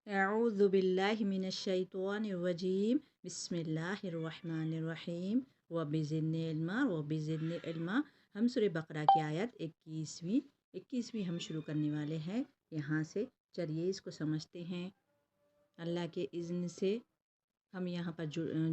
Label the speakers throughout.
Speaker 1: अऊज़ु बिल्लाहि मिनश शैतानिर रजीम बिस्मिल्लाहिर रहमानिर रहीम व बिज़िदनी इल्मा। हम सूरह बकरा की आयत 21वीं हम शुरू करने वाले हैं यहाँ से। चलिए इसको समझते हैं। अल्लाह के इज़्न से हम यहाँ पर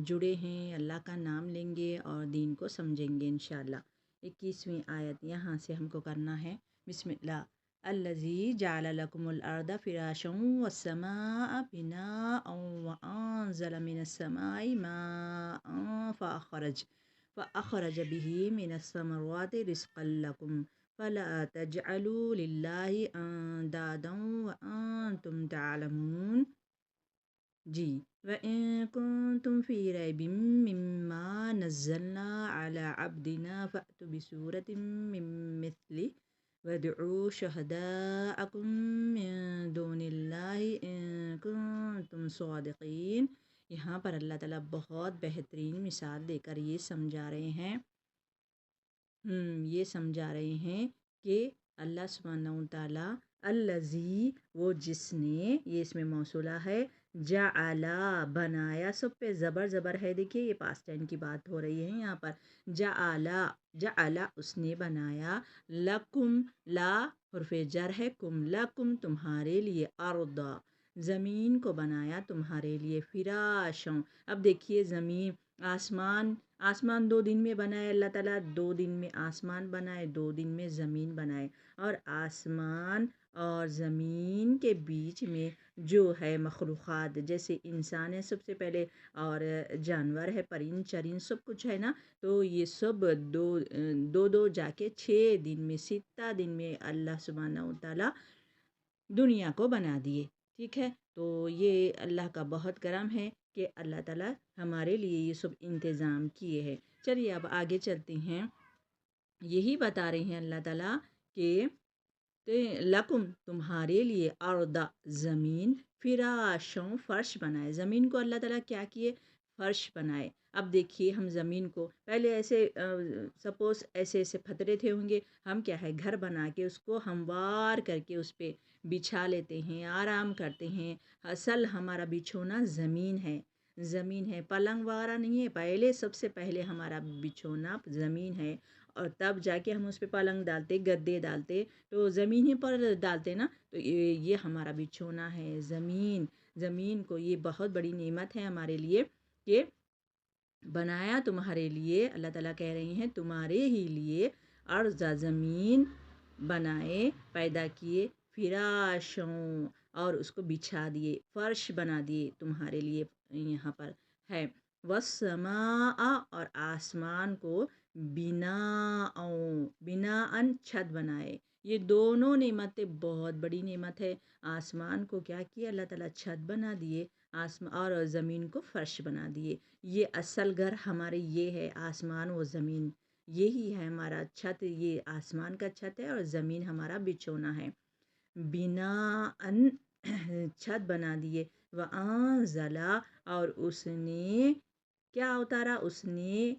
Speaker 1: जुड़े हैं, अल्लाह का नाम लेंगे और दीन को समझेंगे इंशाअल्लाह। 21वीं आयत यहाँ से हमको करना है। बिस्मिल्लाह। अल्लज़ी जअल लकुमुल अर्द फ़िराशं वस्समाअ बिनाअन व अंज़ल मिनस समाइ माअन फ़अख़रज बिही मिनस समराति रिज़्क़न लकुम फ़ला तजअलू लिल्लाहि अंदादन व अंतुम तअलमून। जी। व इन कुंतुम फ़ी रैबिम मिम्मा नज़्ज़लना अला अब्दिना फ़अतु बिसूरतिम मिन मिस्लिहि वदउ शुहदाअकुम मिन दुनिल्लाहि इन कुंतुम सादिक़ीन। यहाँ पर अल्लाह ताला बहुत बेहतरीन मिसाल देकर ये समझा रहे हैं कि अल्लाह सुब्हानहू व तआला अल्लज़ी वो जिसने, ये इसमें मौसूला है, जअला बनाया, सब पे ज़बर है। देखिए ये पास्ट टाइम की बात हो रही है यहाँ पर। जअला उसने बनाया, लकुम ला हुर्फ़े जर है, कुम लकुम तुम्हारे लिए, अर्दा ज़मीन को बनाया तुम्हारे लिए, फ़िराशं। अब देखिए ज़मीन आसमान 2 दिन में बनाए अल्लाह ताला, 2 दिन में आसमान बनाए, 2 दिन में ज़मीन बनाए। और आसमान और ज़मीन के बीच में जो है मखलूक़ात, जैसे इंसान है सबसे पहले, और जानवर है, परिंद चरिंद सब कुछ है ना। तो ये सब दो जाके 6 दिन में, 6 दिन में अल्लाह सुब्हानहू व तआला दुनिया को बना दिए। ठीक है, तो ये अल्लाह का बहुत करम है कि अल्लाह ताला हमारे लिए ये सब इंतज़ाम किए हैं। चलिए अब आगे चलते हैं। यही बता रहे हैं अल्लाह ताला कि लकुम तुम्हारे लिए, अर्दा ज़मीन, फ़िराशं फ़र्श बनाए। ज़मीन को अल्लाह ताला क्या किए? फ़र्श बनाए। अब देखिए हम ज़मीन को पहले ऐसे सपोज़ ऐसे फतरे थे होंगे, हम क्या है घर बना के उसको हमवार करके उस पे बिछा लेते हैं, आराम करते हैं। असल हमारा बिछोना ज़मीन है, पलंग वगैरह नहीं है। पहले सबसे पहले हमारा बिछोना ज़मीन है, और तब जाके हम उस पे पलंग डालते, गद्दे डालते, तो ज़मीन ही पर डालते ना। तो ये हमारा बिछोना है, ज़मीन को ये बहुत बड़ी नेमत है हमारे लिए कि बनाया तुम्हारे लिए। अल्लाह ताला कह रहे हैं तुम्हारे ही लिए अर्ज़ा ज़मीन बनाए, पैदा किए, फ़िराशों और उसको बिछा दिए, फ़र्श बना दिए तुम्हारे लिए। यहाँ पर है वस्समाअ और आसमान को बिनाअन छत बनाए। ये दोनों नेमतें बहुत बड़ी नेमत है। आसमान को क्या किया अल्लाह ताला? छत बना दिए, आसमान और ज़मीन को फ़र्श बना दिए। ये असल घर हमारे ये है, आसमान व ज़मीन, यही है हमारा छत। ये आसमान का छत है और ज़मीन हमारा बिछोना है। बिनाअन छत बना दिए, व अंज़ला और उसने क्या उतारा? उसने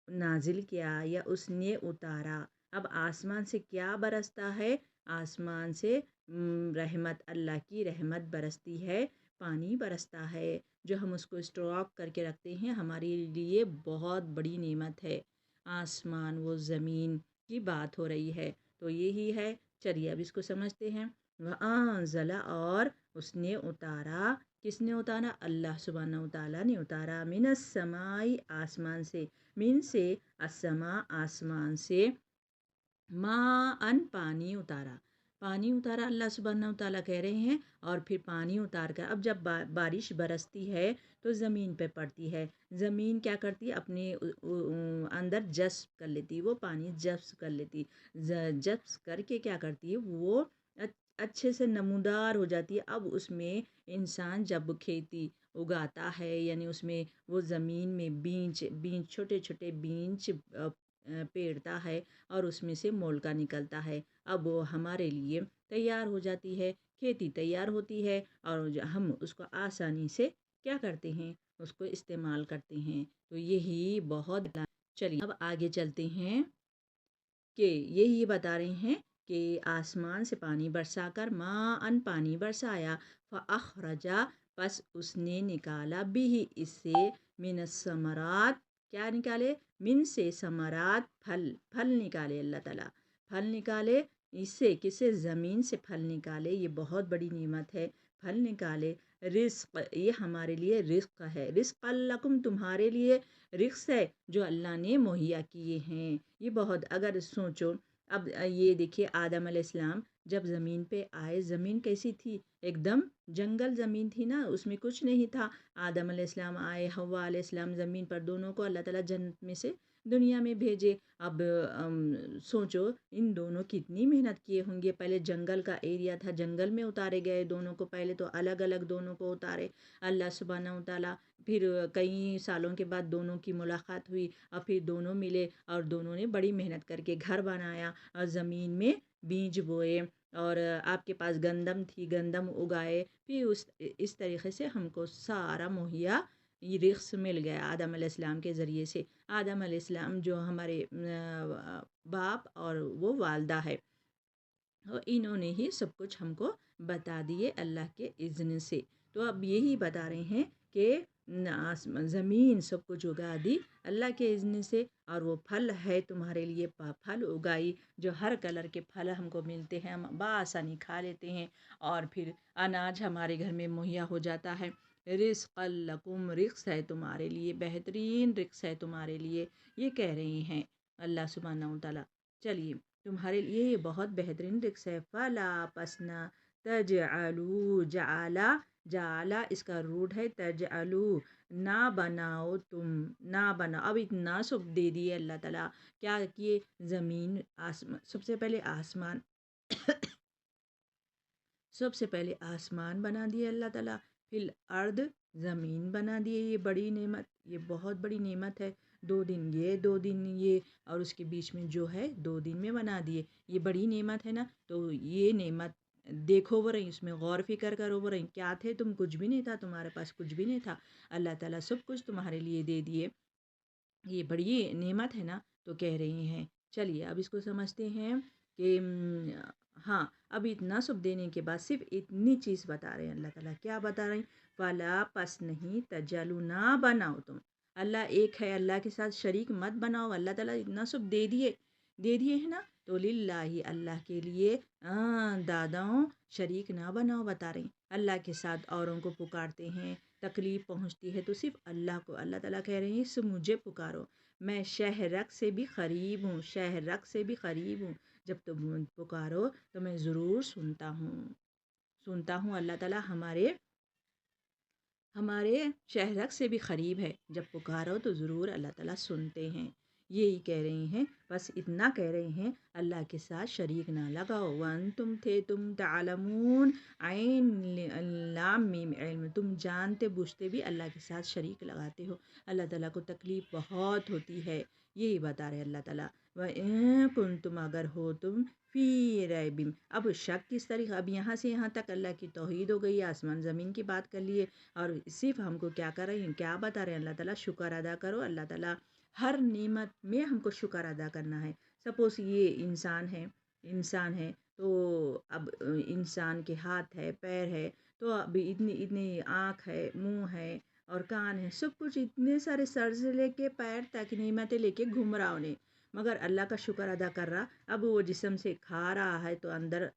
Speaker 1: नाजिल किया या उसने उतारा। अब आसमान से क्या बरसता है? आसमान से रहमत, अल्लाह की रहमत बरसती है, पानी बरसता है, जो हम उसको स्टॉक करके रखते हैं। हमारे लिए बहुत बड़ी नेमत है। आसमान व ज़मीन की बात हो रही है, तो यही है। चलिए अब इसको समझते हैं। वअंज़ला और उसने उतारा, किसने उतारा? अल्लाह सुब्हानहू व तआला ने उतारा, मिनस समाई आसमान से, मिन से, अस्समा आसमान से, माअन पानी उतारा अल्लाह सुब्हानहू व तआला कह रहे हैं। और फिर पानी उतार कर अब जब बारिश बरसती है तो ज़मीन पे पड़ती है, ज़मीन क्या करती है? अपने अंदर जज़्ब कर लेती है, वो पानी जज़्ब कर लेती, जज़्ब करके क्या करती है? वो अच्छे से नमूदार हो जाती है। अब उसमें इंसान जब खेती उगाता है, यानी उसमें वो ज़मीन में बीज छोटे छोटे बीज पेड़ता है और उसमें से मोलका निकलता है। अब वो हमारे लिए तैयार हो जाती है, खेती तैयार होती है, और हम उसको आसानी से क्या करते हैं? उसको इस्तेमाल करते हैं। तो यही बहुत। चलिए अब आगे चलते हैं कि यही बता रहे हैं کہ آسمان سے پانی برسا کر ماءً پانی برسایا، فأخرجا پس اس نے نکالا بھی اس سے، من الثمرات کیا نکالے، من سے ثمرات پھل، پھل نکالے اللہ تعالیٰ، پھل نکالے اس سے، کس سے، زمین سے پھل نکالے، یہ بہت بڑی نعمت ہے، پھل نکالے، رزق یہ ہمارے لیے رزق ہے، رزق لکم تمہارے لیے رزق ہے جو اللہ نے مہیا کیے ہیں، یہ بہت، اگر سوچو اب یہ دیکھیے آدم علیہ السلام جب زمین پہ آئے، زمین کیسی تھی، ایک دم جنگل زمین تھی نا، اس میں کچھ نہیں تھا، آدم علیہ السلام آئے، حوا علیہ السلام زمین پر، دونوں کو اللہ تعالیٰ جنت میں سے دنیا میں بھیجے، اب سوچو ان دونوں کتنی محنت کیے ہوں گے، پہلے جنگل کا ایریا تھا، جنگل میں اتارے گئے دونوں کو، پہلے تو الگ الگ دونوں کو اتارے اللہ سبحانہ و تعالیٰ، پھر کئی سالوں کے بعد دونوں کی ملاقات ہوئی اور پھر دونوں ملے اور دونوں نے بڑی محنت کر کے گھر بنایا اور زمین میں بیج بوئے، اور آپ کے پاس گندم تھی، گندم اگائے، پھر اس طریقے سے ہم کو سارا مہیا یہ رزق مل گیا آدم علیہ السلام کے ذریعے سے، آدم علیہ السلام جو ہمارے باپ اور وہ والدہ ہے، اور انہوں نے ہی سب کچھ ہم کو بتا دیے اللہ کے اذن سے، تو اب یہی بتا رہے ہیں کہ زمین سب کچھ اگا دی اللہ کے اذن سے، اور وہ پھل ہے تمہارے لیے، پھل اگائی جو ہر کلر کے پھل ہم کو ملتے ہیں، ہم بآسانی کھا لیتے ہیں، اور پھر اناج ہمارے گھر میں مہیا ہو جاتا ہے، رزق لکم رزق ہے تمہارے لیے، بہترین رزق ہے تمہارے لیے، یہ کہہ رہے ہیں اللہ سبحانہ و تعالیٰ، چلیے تمہارے لیے یہ بہت بہترین رزق ہے، فلا پسنا تجعلوا جعلا، جعلا اس کا روٹ ہے تجعلوا، نہ بناؤ تم، نہ بناؤ، اب اتنا سب دے دیے اللہ تعالیٰ، کیا کیے، زمین آسمان، سب سے پہلے آسمان سب سے پہلے آسمان بنا دیے اللہ تعالیٰ، پھر ارض زمین بنا دیے، یہ بڑی نعمت، یہ بہت بڑی نعمت ہے، 2 دن یہ 2 دن یہ، اور اس کے بیچ میں جو ہے 2 دن میں بنا دیے، یہ بڑی نعمت ہے نا، تو یہ نعمت دیکھو وہ رہی، اس میں غور فکر کرو وہ رہی، کیا تھے تم، کچھ بھی نہیں تھا تمہارے پاس، کچھ بھی نہیں تھا، اللہ تعالیٰ سب کچھ تمہارے لیے دے دیے، یہ بڑی نعمت ہے نا، تو کہہ رہی ہیں، چلیے اب اس کو سمجھتے ہیں کہ ہاں، اب اتنا سب دینے کے بعد صرف اتنی چیز بتا رہے ہیں اللہ تعالیٰ، کیا بتا رہے ہیں، فلا پس نہیں تجالو نہ بناؤ تم، اللہ ایک ہے، اللہ کے ساتھ شریک مت بناؤ، اللہ تعالیٰ اتنا سب دے دیے ہیں نا، تو للہ اللہ کے لیے داداؤں شریک نہ بناؤ، بتا رہے ہیں اللہ کے ساتھ اوروں کو پکارتے ہیں، تکلیف پہنچتی ہے تو صرف اللہ کو، اللہ تعالیٰ کہہ رہے ہیں اس مجھے پکارو، میں شہرک سے بھی قریب ہوں، شہرک سے بھی قریب ہوں، جب تم پکارو تو میں ضرور سنتا ہوں، اللہ تعالیٰ ہمارے شہرک سے بھی قریب ہے، جب پکارو تو ضرور اللہ تعالیٰ سنتے ہیں، یہی کہہ رہے ہیں، بس اتنا کہہ رہے ہیں اللہ کے ساتھ شریک نہ لگاؤ، وانتم تھے تم تعلمون، عین لام میم علم، تم جانتے بوجھتے بھی اللہ کے ساتھ شریک لگاتے ہو، اللہ تعالیٰ کو تکلیف بہت ہوتی ہے، یہی بتا رہے اللہ تعالیٰ، وَإِن كُنتُمْ اگر ہو تم فی ریب، اب شک کس طریقہ، اب یہاں سے یہاں تک اللہ کی توحید ہو گئی، آسمان زمین کی بات کر لیے، اور صرف ہم کو کیا کر رہے ہیں، کیا بتا رہے ہیں اللہ تعالیٰ، شکر ادا کرو، اللہ تعالیٰ ہر نعمت میں ہم کو شکر ادا کرنا ہے، سپوز یہ انسان ہے تو اب انسان کے ہاتھ ہے، پیر ہے، تو اب اتنی آنکھ ہے، منہ ہے اور کان ہے، سب کچھ اتنے سارے سر سے لے کے پیر تک نعمتیں لے کے گھوم رہا انہیں، مگر اللہ کا شکر ادا کر رہا، اب وہ جسم سے کھا رہا ہے تو اندر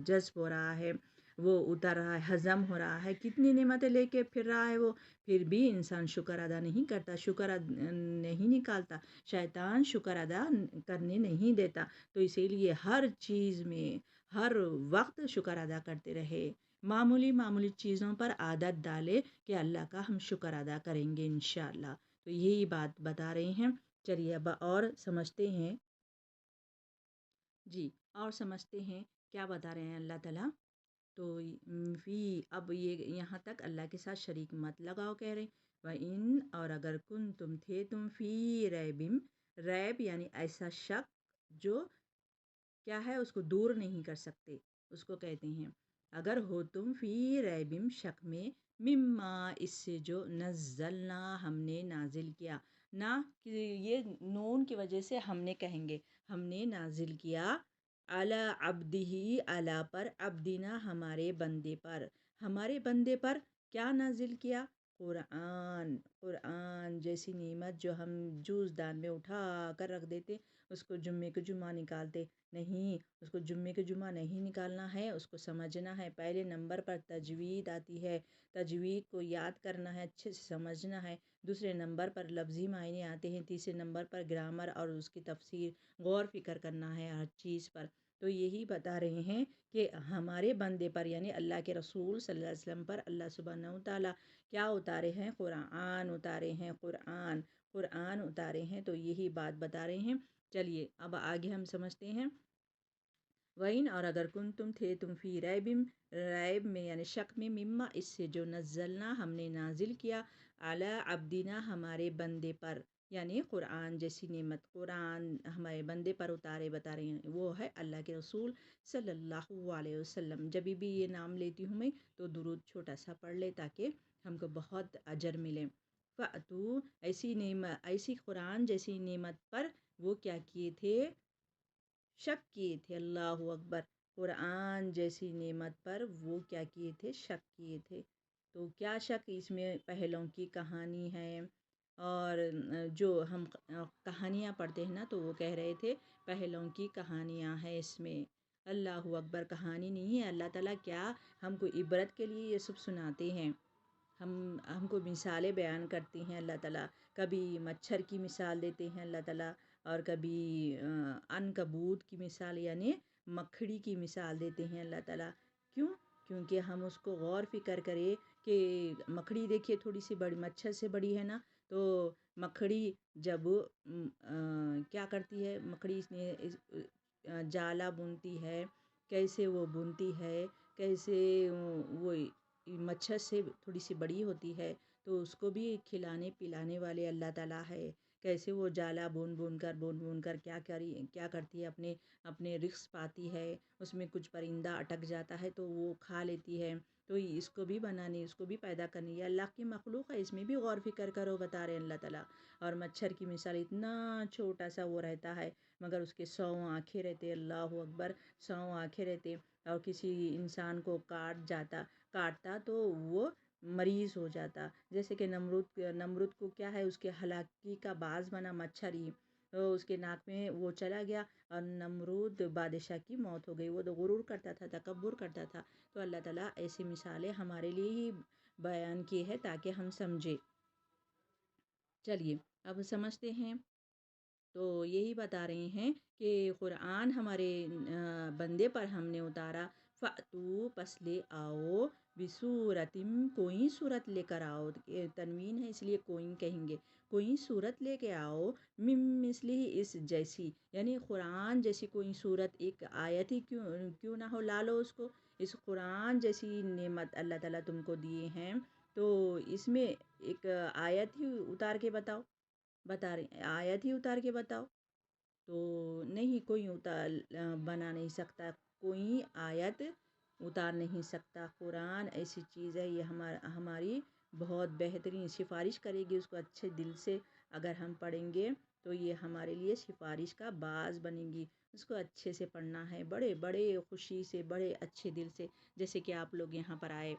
Speaker 1: جذب ہو رہا ہے، وہ اتر رہا ہے، ہضم ہو رہا ہے، کتنی نعمتیں لے کے پھر رہا ہے وہ، پھر بھی انسان شکر ادا نہیں کرتا، نہیں نکالتا، شیطان شکر ادا کرنے نہیں دیتا، تو اسی لیے ہر چیز میں ہر وقت شکر ادا کرتے رہے، معمولی چیزوں پر عادت ڈالے کہ اللہ کا ہم شکر ادا کریں گے انشاءاللہ، تو یہی بات بتا رہے ہیں، چلیے اب اور سمجھتے ہیں، جی اور سمجھتے ہیں کیا بتا رہے ہیں اللہ تعالیٰ، تو فی اب یہ یہاں تک اللہ کے ساتھ شریک مت لگاؤ کہہ رہے، وَإِن اور اگر تم تھے فی ریبم، ریب یعنی ایسا شک جو کیا ہے اس کو دور نہیں کر سکتے، اس کو کہتے ہیں، اگر ہو تم فی ریبم شک میں، مما اس سے جو نزلنا ہم نے نازل کیا، نہ کہ یہ نون کی وجہ سے ہم نے کہیں گے، ہم نے نازل کیا अला अब्दिही, अला पर, अब्दिना हमारे बंदे पर, हमारे बंदे पर क्या नाजिल किया? कुरान। कुरान जैसी नेमत जो हम जूस दान में उठा कर रख देते, उसको जुम्मे के जुम्मा निकालते नहीं, उसको जुम्मे के जुम्मा नहीं निकालना है, उसको समझना है। पहले नंबर पर तजवीद आती है, तजवीद को याद करना है, अच्छे से समझना है। दूसरे नंबर पर लफ्ज़ी मायने आते हैं। तीसरे नंबर पर ग्रामर और उसकी तफसीर, गौर फ़िक्र करना है हर चीज़ पर। तो यही बता रहे हैं कि हमारे बंदे पर यानी अल्लाह के रसूल सल्लल्लाहु अलैहि वसल्लम पर अल्लाह सुब्हानहू तआला क्या उतारे हैं? कुरान उतारे हैं, कुरान, कुरान उतारे हैं। तो यही बात बता रहे हैं। चलिए अब आगे हम समझते हैं। वहीं और अगर तुम थे तुम फ़ी रैब में यानी शक में, मिम्मा इससे जो नज़लना हमने नाजिल किया, अला अब्दिना हमारे बंदे पर, यानी कुरान जैसी नेमत, कुरान हमारे बंदे पर उतारे बता रहे हैं, वो है अल्लाह के रसूल सल्लल्लाहु अलैहि वसल्लम। जब भी ये नाम लेती हूँ मैं तो दुरूद छोटा सा पढ़ ले ताकि हमको बहुत अजर मिले। फ़अतू, ऐसी नेमत, ऐसी कुरान जैसी नेमत पर वो क्या किए थे? शक किए थे। अल्लाह अकबर। कुरान जैसी नेमत पर वो क्या किए थे? शक किए थे। तो क्या शक? इसमें पहलों की कहानी है और जो हम कहानियाँ पढ़ते हैं ना तो वो कह रहे थे पहलों की कहानियाँ हैं इसमें। अल्लाह अकबर। कहानी नहीं है, अल्लाह ताला क्या हमको इबरत के लिए ये सब सुनाते हैं। हमको मिसालें बयान करती हैं अल्लाह ताला। कभी मच्छर की मिसाल देते हैं अल्लाह ताला और कभी अनकबूत की मिसाल यानी मकड़ी की मिसाल देते हैं अल्लाह ताला। क्यों? क्योंकि हम उसको गौर फ़िक्र करें कि मकड़ी देखिए थोड़ी सी बड़ी मच्छर से बड़ी है ना, तो मकड़ी जब क्या करती है, मकड़ी जाला बुनती है, कैसे वो बुनती है, कैसे वो मच्छर से थोड़ी सी बड़ी होती है, तो उसको भी खिलाने पिलाने वाले अल्लाह ताला है। कैसे वो जाला बुन कर क्या करती है, अपने अपने रिस्क पाती है, उसमें कुछ परिंदा अटक जाता है तो वो खा लेती है। तो इसको भी बनानी, इसको भी पैदा करनी, ये अल्लाह की मखलूक है, इसमें भी गौर फ़िक्र करो बता रहे हैं अल्लाह ताला। और मच्छर की मिसाल, इतना छोटा सा वो रहता है मगर उसके 100 आँखें रहते, अल्लाह अकबर, 100 आँखें रहते। और किसी इंसान को काटता तो वो मरीज़ हो जाता। जैसे कि नमरूद को क्या है, उसके हलाकी का बाज़ बना मच्छर ही, तो उसके नाक में वो चला गया और नमरूद बादशाह की मौत हो गई। वो तो गुरूर करता था, तकब्बुर करता था। तो अल्लाह ताला ऐसी मिसालें हमारे लिए ही बयान की है ताकि हम समझे। चलिए अब समझते हैं। तो यही बता रहे हैं कि कुरान हमारे बंदे पर हमने उतारा। फ़अतू, पस ले आओ, बिसूरतिम, कोई सूरत लेकर आओ, ये तनवीन है इसलिए कोई कहेंगे, कोई सूरत लेके आओ, मिम मिसली, इस जैसी, यानी कुरान जैसी कोई सूरत, एक आयत ही क्यों क्यों ना हो, ला लो उसको। इस कुरान जैसी नेमत अल्लाह ताला तुमको दिए हैं तो इसमें एक आयत ही उतार के बताओ, बता रहे आयत ही उतार के बताओ। तो नहीं, कोई बना नहीं सकता, कोई आयत उतार नहीं सकता। कुरान ऐसी चीज़ है, ये हमारी बहुत बेहतरीन सिफारिश करेगी उसको अच्छे दिल से। अगर हम पढ़ेंगे तो ये हमारे लिए सिफारिश का बाज़ बनेगी। उसको अच्छे से पढ़ना है, बड़े बड़े खुशी से, बड़े अच्छे दिल से, जैसे कि आप लोग यहाँ पर आए।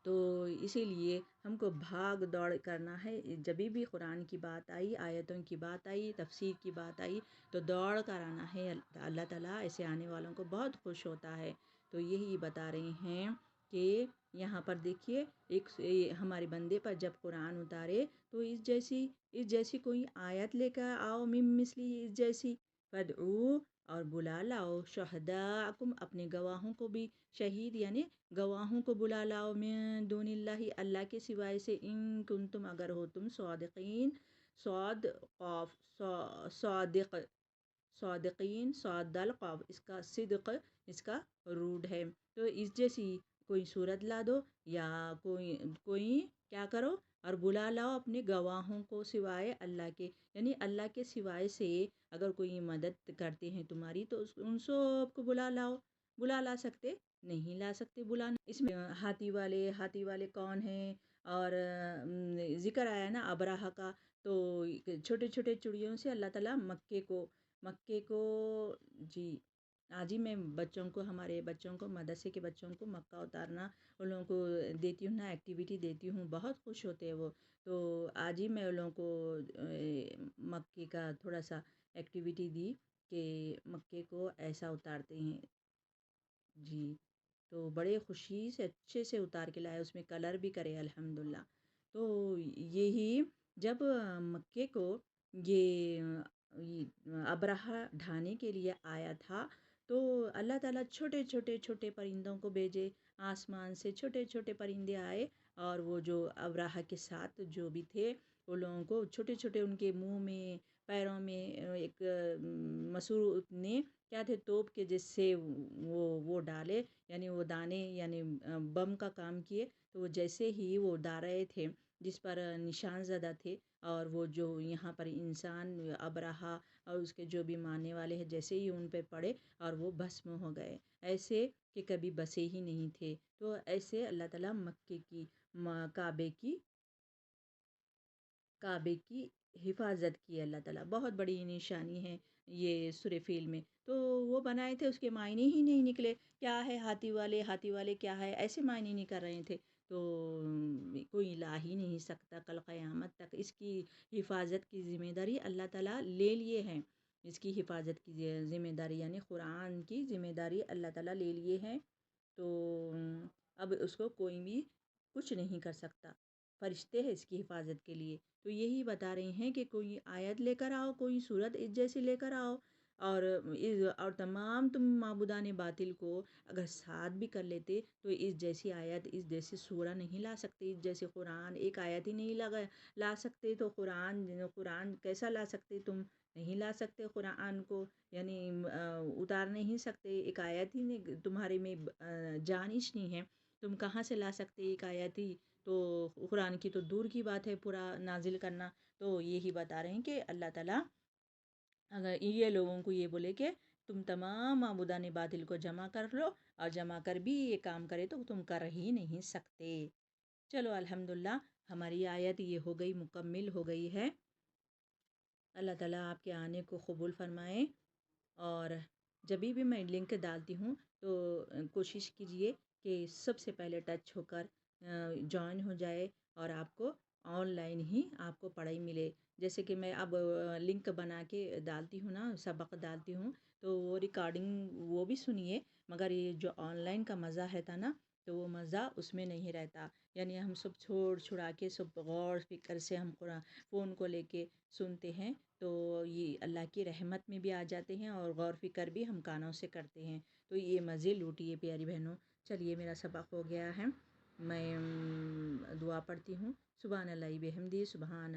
Speaker 1: तो इसीलिए हमको भाग दौड़ करना है। जब भी कुरान की बात आई, आयतों की बात आई, तफसीर की बात आई तो दौड़ कर आना है। अल्लाह ताला ऐसे आने वालों को बहुत खुश होता है। तो यही बता रहे हैं कि यहाँ पर देखिए हमारे बंदे पर जब कुरान उतारे तो इस जैसी कोई आयत लेकर आओ, मिम मिसली, इस जैसी, फदऊ, और बुला लाओ, शहदाकुम, अपने गवाहों को भी, शहीद यानी गवाहों को बुला लाओ, मिन दूनिल्लाहि, अल्लाह के सिवाय से, इन कुंतुम, अगर हो तुम, सादिकीन, सौद क़ाफ, सादिक, सादिकीन, सादल क़ाफ, इसका सिद्क, इसका रूड है। तो इस जैसी कोई सूरत ला दो या कोई कोई क्या करो और बुला लाओ अपने गवाहों को सिवाय अल्लाह के, यानी अल्लाह के सिवाय से अगर कोई मदद करते हैं तुम्हारी तो उन सबको बुला लाओ। बुला ला सकते नहीं ला सकते बुलाना। इसमें हाथी वाले कौन हैं? और ज़िक्र आया ना अबराहा का, तो छोटे छोटे चिड़ियों से अल्लाह ताला मक्के को مکے کو جی آج ہی میں بچوں کو ہمارے بچوں کو مدرسے کے بچوں کو مکہ اتارنا ان لوگوں کو دیتی ہوں نا ایکٹیویٹی دیتی ہوں بہت خوش ہوتے ہیں وہ تو آج ہی میں ان لوگوں کو مکے کا تھوڑا سا ایکٹیویٹی دی کہ مکے کو ایسا اتارتے ہیں جی تو بڑے خوشی سے اچھے سے اتار کے لائے اس میں کلر بھی کرے الحمدللہ تو یہی جب مکے کو یہ ابرہہ ڈھانے کے لیے آیا تھا تو اللہ تعالیٰ چھوٹے چھوٹے چھوٹے پرندوں کو بھیجے آسمان سے چھوٹے چھوٹے پرندے آئے اور وہ جو ابرہہ کے ساتھ جو بھی تھے وہ لوگوں کو چھوٹے چھوٹے ان کے منہ میں پیروں میں ایک مسور نے کیا تھے توپ کے جس سے وہ ڈالے یعنی وہ دانے یعنی بم کا کام کیے تو وہ جیسے ہی وہ ڈال رہے تھے جس پر نشان زدہ تھے اور وہ جو یہاں پر انسان ابرہہ اور اس کے جو بھی ماننے والے ہیں جیسے ہی ان پہ پڑے اور وہ بھسم ہو گئے ایسے کہ کبھی بسے ہی نہیں تھے تو ایسے اللہ تعالیٰ مکے کی کعبے کی حفاظت کی اللہ تعالیٰ بہت بڑی نشانی ہے یہ سورہ فیل میں تو وہ بنائے تھے اس کے معنی ہی نہیں نکلے کیا ہے ہاتھی والے کیا ہے ایسے معنی نہیں کر رہے تھے تو کوئی لا ہی نہیں سکتا کل قیامت تک اس کی حفاظت کی ذمہ داری اللہ تعالیٰ لے لیے ہیں اس کی حفاظت کی ذمہ داری یعنی قرآن کی ذمہ داری اللہ تعالیٰ لے لیے ہیں تو اب اس کو کوئی بھی کچھ نہیں کر سکتا فرشتے ہیں اس کی حفاظت کے لیے تو یہی بتا رہے ہیں کہ کوئی آیت لے کر آؤ کوئی صورت اس جیسی لے کر آؤ اور تمام تم معبودان باطل کو اگر ساتھ بھی کر لیتے تو اس جیسی آیت اس جیسی سورہ نہیں لا سکتے اس جیسے قرآن ایک آیت ہی نہیں لا سکتے تو قرآن کیسا لا سکتے تم نہیں لا سکتے قرآن کو یعنی اتار نہیں سکتے ایک آیت ہی نہیں تمہارے میں جانش نہیں ہے تم کہاں سے لا سکتے ایک آیت ہی تو قرآن کی تو دور کی بات ہے پورا نازل کرنا تو یہی بتا رہے ہیں کہ اللہ تعالیٰ اگر یہ لوگوں کو یہ بولے کہ تم تمام معبودان باطل کو جمع کر لو اور جمع کر بھی یہ کام کرے تو تم کر ہی نہیں سکتے چلو الحمدللہ ہماری آیت یہ ہو گئی مکمل ہو گئی ہے اللہ تعالیٰ آپ کے آنے کو قبول فرمائے اور جبھی بھی میں لنک ڈالتی ہوں تو کوشش کیجئے کہ سب سے پہلے ٹچ ہو کر جوائن ہو جائے اور آپ کو آن لائن ہی آپ کو پڑھائی ملے جیسے کہ میں اب لنک بنا کے ڈالتی ہوں نا سبق ڈالتی ہوں تو وہ ریکارڈنگ وہ بھی سنیے مگر یہ جو آن لائن کا مزہ ہے تھا نا تو وہ مزہ اس میں نہیں رہتا یعنی ہم سب چھڑا کے سب غور فکر سے ہم قرآن فون کو لے کے سنتے ہیں تو یہ اللہ کی رحمت میں بھی آ جاتے ہیں اور غور فکر بھی ہم کانوں سے کرتے ہیں تو یہ مزے لوٹیے پیاری بہنوں چلیے میرا سبق ہو گیا ہے میں دعا پڑھتی ہوں سبحان اللہ بحمدی سبحان